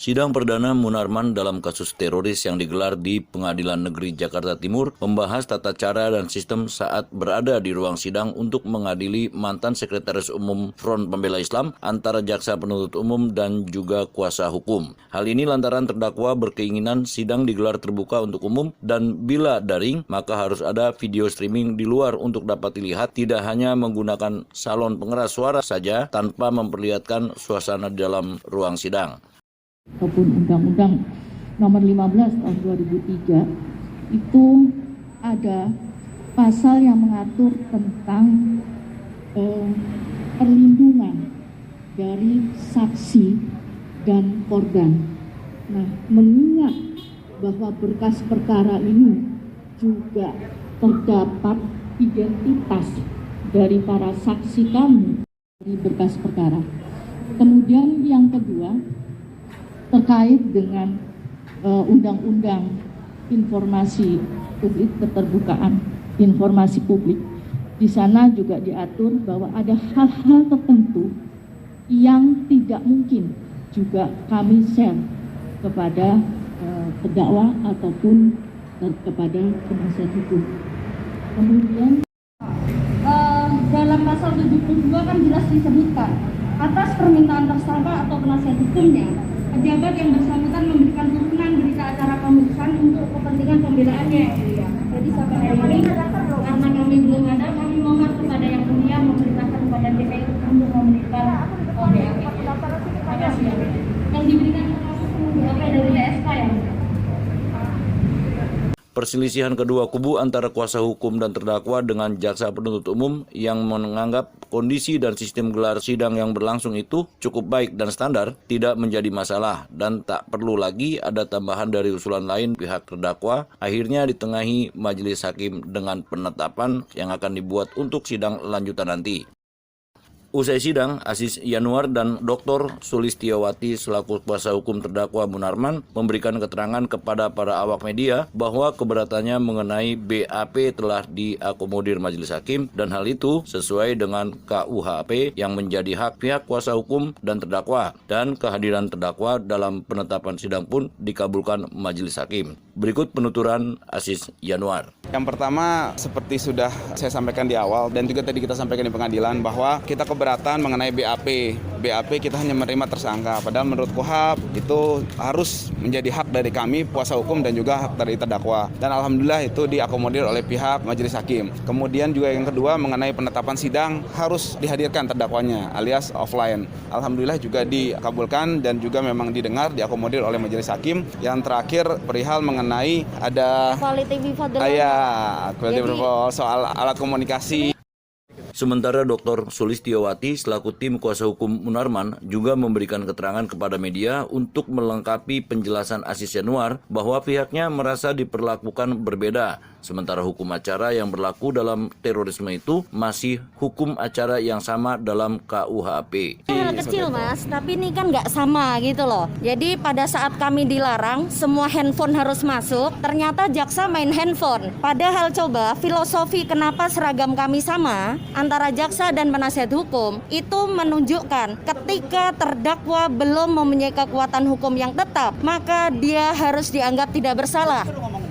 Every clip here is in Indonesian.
Sidang perdana Munarman dalam kasus teroris yang digelar di Pengadilan Negeri Jakarta Timur membahas tata cara dan sistem saat berada di ruang sidang untuk mengadili mantan Sekretaris Umum Front Pembela Islam antara jaksa penuntut umum dan juga kuasa hukum. Hal ini lantaran terdakwa berkeinginan sidang digelar terbuka untuk umum dan bila daring maka harus ada video streaming di luar untuk dapat dilihat, tidak hanya menggunakan salon pengeras suara saja tanpa memperlihatkan suasana di dalam ruang sidang. Ataupun Undang-Undang Nomor 15 Tahun 2003 itu ada pasal yang mengatur tentang perlindungan dari saksi dan korban. Nah, mengingat bahwa berkas perkara ini juga terdapat identitas dari para saksi kami di berkas perkara. Kemudian yang kedua, terkait dengan Undang-Undang Informasi Publik, Keterbukaan Informasi Publik. Di sana juga diatur bahwa ada hal-hal tertentu yang tidak mungkin juga kami share kepada terdakwa ataupun kepada penasihat hukum. Kemudian dalam pasal 72 kan jelas disebutkan atas permintaan tersangka atau penasihat hukumnya, pejabat yang bersangkutan memberikan turunan berita acara pemeriksaan untuk kepentingan pembelaannya. Jadi sampai hari ini karena kami belum ada, kami mohon kepada yang mulia memerintahkan kepada DPR untuk memberikan BAP. Terima kasih. Yang diberikan BAP dari LSK ya. Perselisihan kedua kubu antara kuasa hukum dan terdakwa dengan jaksa penuntut umum yang menganggap kondisi dan sistem gelar sidang yang berlangsung itu cukup baik dan standar, tidak menjadi masalah dan tak perlu lagi ada tambahan dari usulan lain pihak terdakwa, akhirnya ditengahi majelis hakim dengan penetapan yang akan dibuat untuk sidang lanjutan nanti. Usai sidang, Aziz Yanuar dan Dr. Sulistiawati selaku kuasa hukum terdakwa Munarman memberikan keterangan kepada para awak media bahwa keberatannya mengenai BAP telah diakomodir majelis hakim dan hal itu sesuai dengan KUHP yang menjadi hak pihak kuasa hukum dan terdakwa, dan kehadiran terdakwa dalam penetapan sidang pun dikabulkan majelis hakim. Berikut penuturan Aziz Yanuar. Yang pertama, seperti sudah saya sampaikan di awal dan juga tadi kita sampaikan di pengadilan bahwa kita keberatan mengenai BAP. BAP kita hanya menerima tersangka, padahal menurut KUHP itu harus menjadi hak dari kami kuasa hukum dan juga hak dari terdakwa. Dan alhamdulillah itu diakomodir oleh pihak majelis hakim. Kemudian juga yang kedua mengenai penetapan sidang harus dihadirkan terdakwanya alias offline. Alhamdulillah juga dikabulkan dan juga memang didengar, diakomodir oleh majelis hakim. Yang terakhir perihal mengenai ada soal alat komunikasi. Sementara Dr. Sulistiawati selaku tim kuasa hukum Munarman juga memberikan keterangan kepada media untuk melengkapi penjelasan Aziz Yanuar bahwa pihaknya merasa diperlakukan berbeda. Sementara hukum acara yang berlaku dalam terorisme itu masih hukum acara yang sama dalam KUHP. Hal kecil mas, tapi ini kan nggak sama gitu loh. Jadi pada saat kami dilarang semua handphone harus masuk, ternyata jaksa main handphone. Padahal coba filosofi kenapa seragam kami sama antara jaksa dan penasihat hukum itu menunjukkan ketika terdakwa belum mempunyai kekuatan hukum yang tetap, maka dia harus dianggap tidak bersalah.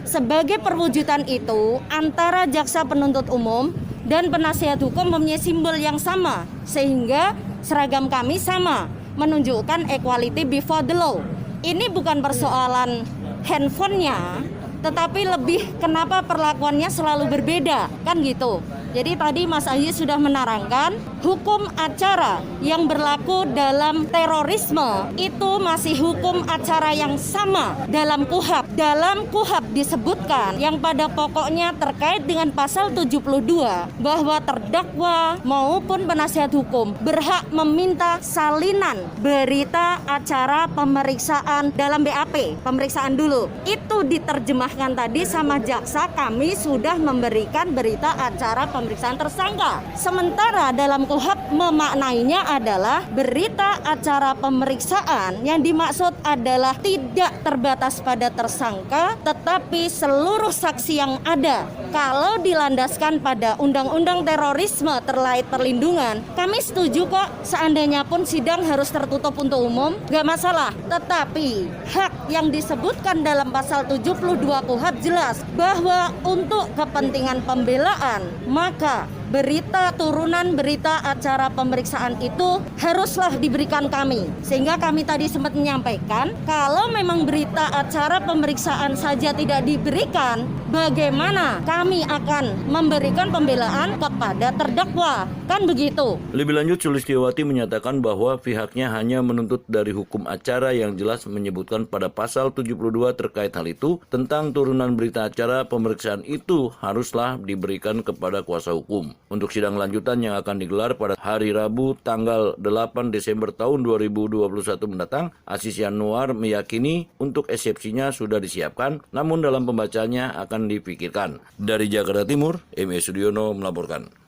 Sebagai perwujudan itu, antara jaksa penuntut umum dan penasihat hukum mempunyai simbol yang sama, sehingga seragam kami sama, menunjukkan equality before the law. Ini bukan persoalan handphonenya, tetapi lebih kenapa perlakuannya selalu berbeda, kan gitu. Jadi tadi Mas Aziz sudah menerangkan hukum acara yang berlaku dalam terorisme itu masih hukum acara yang sama dalam KUHP. Dalam KUHP disebutkan yang pada pokoknya terkait dengan pasal 72 bahwa terdakwa maupun penasihat hukum berhak meminta salinan berita acara pemeriksaan dalam BAP, pemeriksaan dulu. Itu diterjemahkan tadi sama jaksa, kami sudah memberikan berita acara pemeriksaan pemeriksaan tersangka. Sementara dalam KUHP memaknainya adalah berita acara pemeriksaan yang dimaksud adalah tidak terbatas pada tersangka, tetapi seluruh saksi yang ada. Kalau dilandaskan pada Undang-Undang Terorisme terkait perlindungan, kami setuju kok seandainya pun sidang harus tertutup untuk umum, nggak masalah. Tetapi hak yang disebutkan dalam pasal 72 KUHP jelas bahwa untuk kepentingan pembelaan, maka turunan berita acara pemeriksaan itu haruslah diberikan kami. Sehingga kami tadi sempat menyampaikan, kalau memang berita acara pemeriksaan saja tidak diberikan, bagaimana kami akan memberikan pembelaan kepada terdakwa? Kan begitu. Lebih lanjut, Sulistiawati menyatakan bahwa pihaknya hanya menuntut dari hukum acara yang jelas menyebutkan pada pasal 72 terkait hal itu, tentang turunan berita acara pemeriksaan itu haruslah diberikan kepada kuasa hukum. Untuk sidang lanjutan yang akan digelar pada hari Rabu tanggal 8 Desember tahun 2021 mendatang, Aziz Yanuar meyakini untuk eksepsinya sudah disiapkan, namun dalam pembacaannya akan dipikirkan. Dari Jakarta Timur, M.E. Sudiono melaporkan.